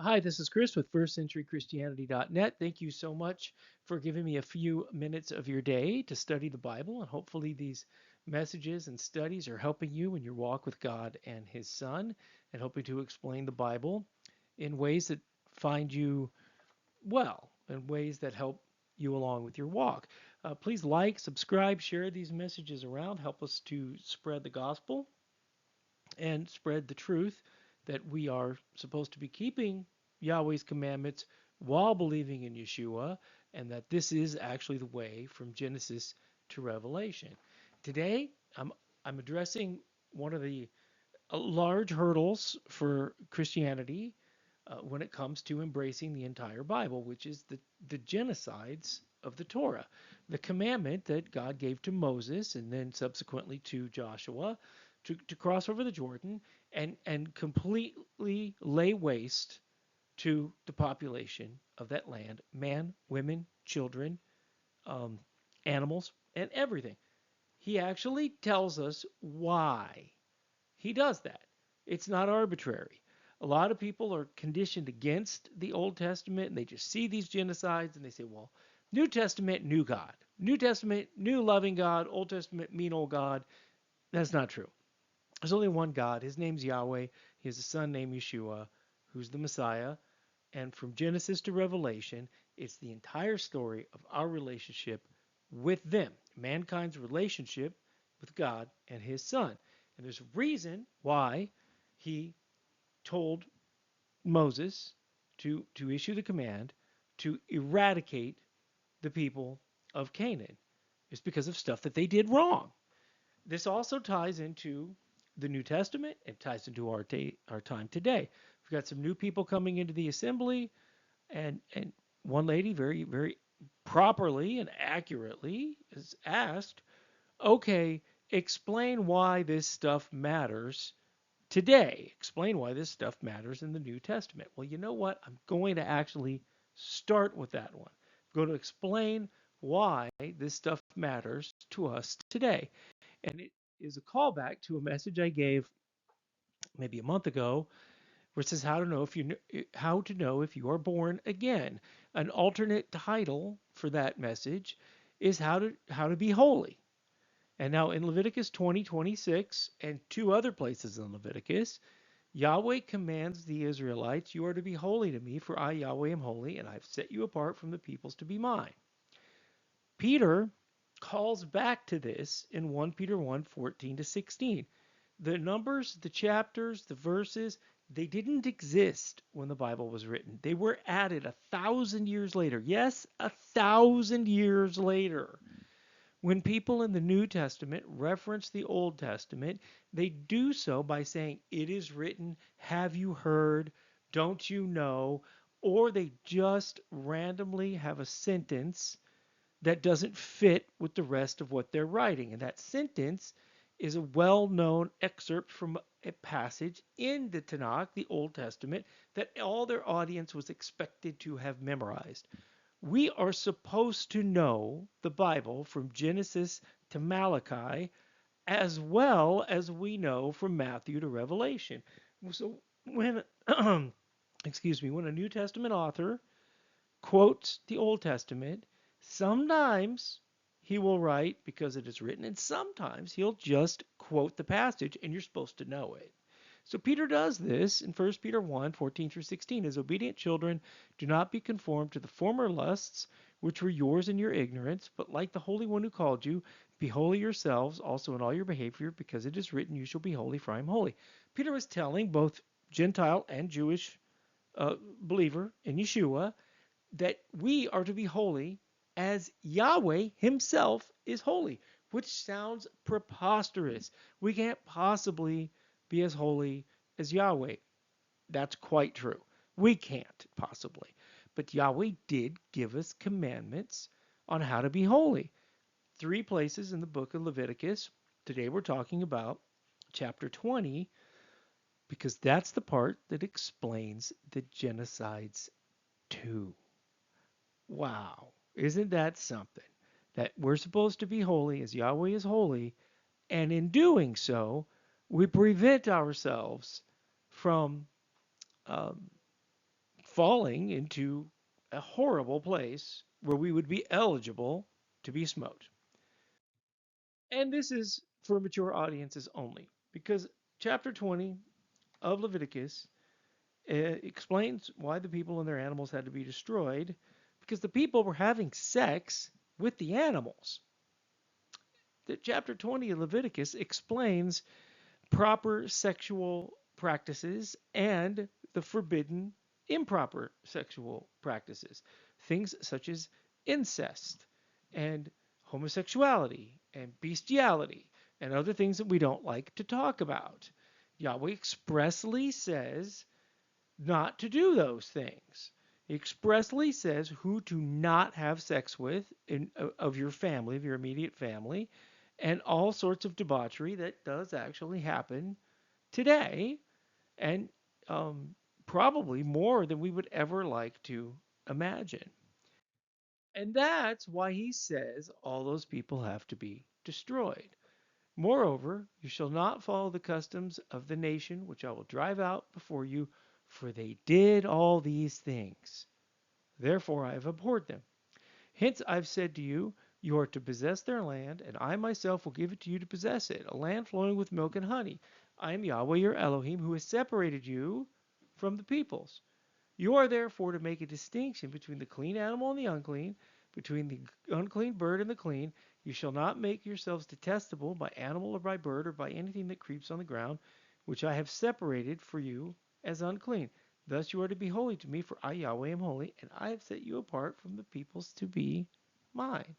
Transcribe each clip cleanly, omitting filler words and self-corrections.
Hi, this is Chris with firstcenturychristianity.net. Thank you so much for giving me a few minutes of your day to study the Bible. And hopefully, these messages and studies are helping you in your walk with God and His Son, and helping to explain the Bible in ways that find you well, in ways that help you along with your walk. Please like, subscribe, share these messages around. Help us to spread the gospel and spread the truth that we are supposed to be keeping Yahweh's commandments while believing in Yeshua, and that this is actually the way from Genesis to Revelation. Today, I'm addressing one of the large hurdles for Christianity when it comes to embracing the entire Bible, which is the genocides of the Torah, the commandment that God gave to Moses and then subsequently to Joshua to cross over the Jordan and completely lay waste to the population of that land, man, women, children, um, animals, and everything. He actually tells us why he does that. It's not arbitrary. A lot of people are conditioned against the Old Testament and they just see these genocides and they say, well, New Testament, new God. New Testament, new loving God. Old Testament, mean old God. That's not true. There's only one God. His name's Yahweh. He has a son named Yeshua, who's the Messiah. And from Genesis to Revelation, it's the entire story of our relationship with them, mankind's relationship with God and his son. And there's a reason why he told Moses to issue the command to eradicate the people of Canaan. It's because of stuff that they did wrong. This also ties into the New Testament. It ties into our time today. We've got some new people coming into the assembly, and one lady very properly and accurately is asked, "Okay, explain why this stuff matters today. Explain why this stuff matters in the New Testament." Well, you know what? I'm going to actually start with that one. I'm going to explain why this stuff matters to us today. And it is a callback to a message I gave maybe a month ago, where it says how to know if you are born again. An alternate title for that message is how to be holy. And now in Leviticus 20:26 and two other places in Leviticus, Yahweh commands the Israelites, "You are to be holy to me, for I, Yahweh, am holy, and I've set you apart from the peoples to be mine." Peter calls back to this in 1 Peter 1:14-16. The numbers, the chapters, the verses, they didn't exist when the Bible was written. They were added 1,000 years later. Yes, 1,000 years later. When people in the New Testament reference the Old Testament, they do so by saying, "It is written, have you heard, don't you know?" Or they just randomly have a sentence that doesn't fit with the rest of what they're writing. And that sentence is a well known excerpt from a passage in the Tanakh, the Old Testament, that all their audience was expected to have memorized. We are supposed to know the Bible from Genesis to Malachi as well as we know from Matthew to Revelation. So when excuse me, when a New Testament author quotes the Old Testament, sometimes he will write because it is written, and sometimes he'll just quote the passage, and you're supposed to know it. So Peter does this in 1 Peter 1:14-16. As obedient children, do not be conformed to the former lusts which were yours in your ignorance, but like the Holy One who called you, be holy yourselves also in all your behavior, because it is written, "You shall be holy, for I am holy." Peter was telling both Gentile and Jewish believer in Yeshua that we are to be holy as Yahweh himself is holy, which sounds preposterous. We can't possibly be as holy as Yahweh. That's quite true. We can't possibly. But Yahweh did give us commandments on how to be holy. Three places in the book of Leviticus. Today we're talking about chapter 20 because that's the part that explains the genocides too. Wow. Isn't that something? That we're supposed to be holy as Yahweh is holy, and in doing so, we prevent ourselves from um, falling into a horrible place where we would be eligible to be smoked. And this is for mature audiences only, because chapter 20 of Leviticus explains why the people and their animals had to be destroyed, because the people were having sex with the animals. The chapter 20 of Leviticus explains proper sexual practices and the forbidden improper sexual practices. Things such as incest and homosexuality and bestiality and other things that we don't like to talk about. Yahweh expressly says not to do those things. He expressly says who to not have sex with of your family, of your immediate family, and all sorts of debauchery that does actually happen today, and probably more than we would ever like to imagine. And that's why he says all those people have to be destroyed. Moreover, you shall not follow the customs of the nation which I will drive out before you, for they did all these things. Therefore I have abhorred them. Hence I've said to you, you are to possess their land, and I myself will give it to you to possess it, a land flowing with milk and honey. I am Yahweh your Elohim, who has separated you from the peoples. You are therefore to make a distinction between the clean animal and the unclean, between the unclean bird and the clean. You shall not make yourselves detestable by animal or by bird or by anything that creeps on the ground, which I have separated for you as unclean. Thus you are to be holy to me, for I, Yahweh, am holy, and I have set you apart from the peoples to be mine.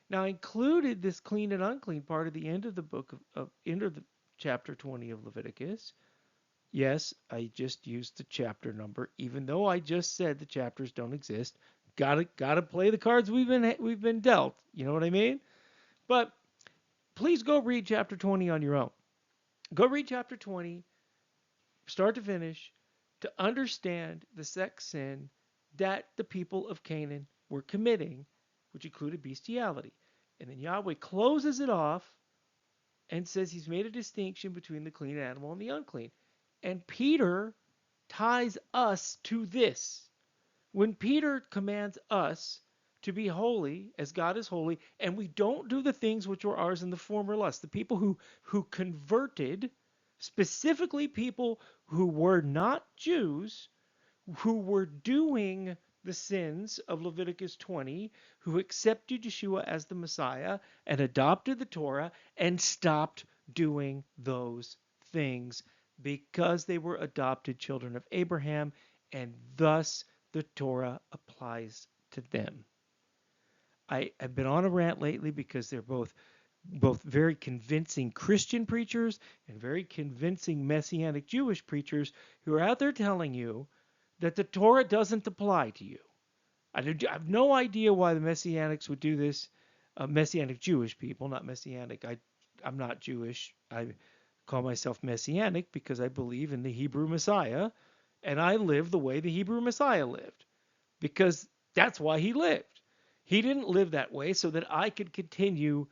Now, I included this clean and unclean part at the end of the book of end of the chapter 20 of Leviticus. Yes, I just used the chapter number, even though I just said the chapters don't exist. Gotta play the cards we've been dealt. You know what I mean? But please go read chapter 20 on your own. Go read chapter 20, start to finish, to understand the sex sin that the people of Canaan were committing, which included bestiality. And then Yahweh closes it off and says he's made a distinction between the clean animal and the unclean. And Peter ties us to this. When Peter commands us to be holy as God is holy, and we don't do the things which were ours in the former lust, the people who converted, specifically people who were not Jews, who were doing the sins of Leviticus 20, who accepted Yeshua as the Messiah and adopted the Torah and stopped doing those things because they were adopted children of Abraham, and thus the Torah applies to them. I've been on a rant lately because they're both very convincing Christian preachers and very convincing Messianic Jewish preachers who are out there telling you that the Torah doesn't apply to you. I have no idea why the Messianics would do this. Messianic Jewish people, not Messianic. I'm not Jewish. I call myself Messianic because I believe in the Hebrew Messiah, and I live the way the Hebrew Messiah lived because that's why he lived. He didn't live that way so that I could continue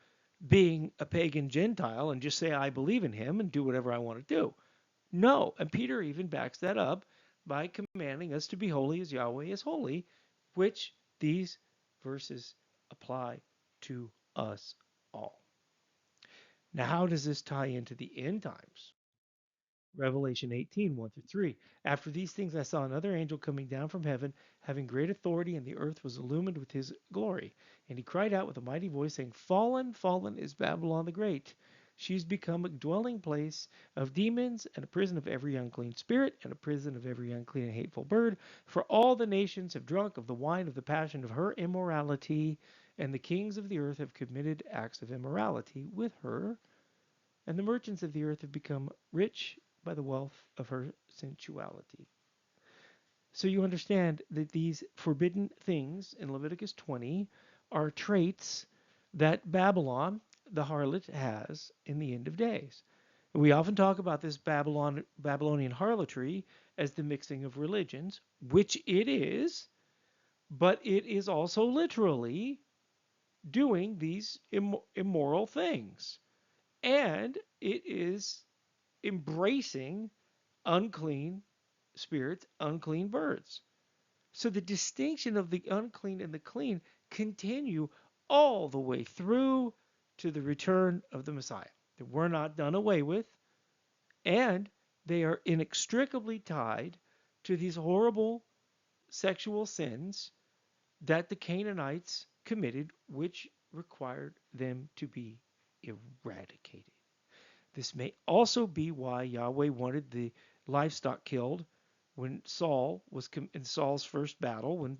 being a pagan Gentile and just say I believe in him and do whatever I want to do. No, and Peter even backs that up by commanding us to be holy as Yahweh is holy, which these verses apply to us all. Now, how does this tie into the end times? Revelation 18, 1 through 3. After these things I saw another angel coming down from heaven, having great authority, and the earth was illumined with his glory. And he cried out with a mighty voice, saying, Fallen, fallen is Babylon the Great. She's become a dwelling place of demons, and a prison of every unclean spirit, and a prison of every unclean and hateful bird. For all the nations have drunk of the wine of the passion of her immorality, and the kings of the earth have committed acts of immorality with her. And the merchants of the earth have become rich by the wealth of her sensuality. So you understand that these forbidden things in Leviticus 20 are traits that Babylon, the harlot, has in the end of days. We often talk about this Babylonian harlotry as the mixing of religions, which it is, but it is also literally doing these immoral things. And it is embracing unclean spirits, unclean birds. So the distinction of the unclean and the clean continue all the way through to the return of the Messiah. They were not done away with, and they are inextricably tied to these horrible sexual sins that the Canaanites committed, which required them to be eradicated. This may also be why Yahweh wanted the livestock killed when Saul was in Saul's first battle, when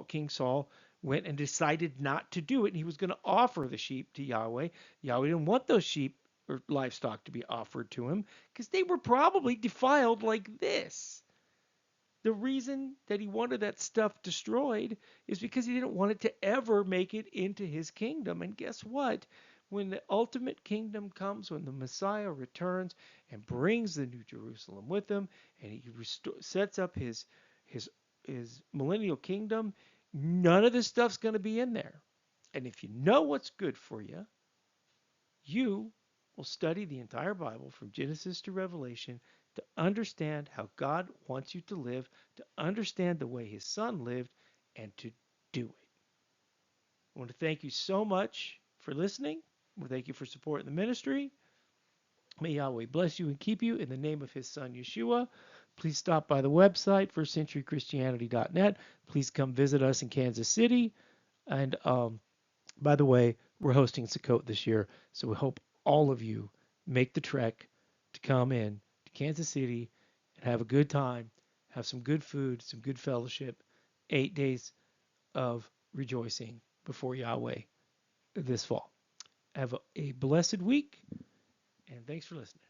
King Saul went and decided not to do it, and he was going to offer the sheep to Yahweh. Yahweh didn't want those sheep or livestock to be offered to him because they were probably defiled like this. The reason that he wanted that stuff destroyed is because he didn't want it to ever make it into his kingdom. And guess what? When the ultimate kingdom comes, when the Messiah returns and brings the New Jerusalem with him, and he sets up his his millennial kingdom, none of this stuff's going to be in there. And if you know what's good for you, you will study the entire Bible from Genesis to Revelation to understand how God wants you to live, to understand the way his son lived, and to do it. I want to thank you so much for listening. I want to thank you for supporting the ministry. May Yahweh bless you and keep you in the name of his son Yeshua. Please stop by the website, firstcenturychristianity.net. Please come visit us in Kansas City. And by the way, we're hosting Sukkot this year, so we hope all of you make the trek to come in to Kansas City and have a good time, have some good food, some good fellowship, 8 days of rejoicing before Yahweh this fall. Have a blessed week, and thanks for listening.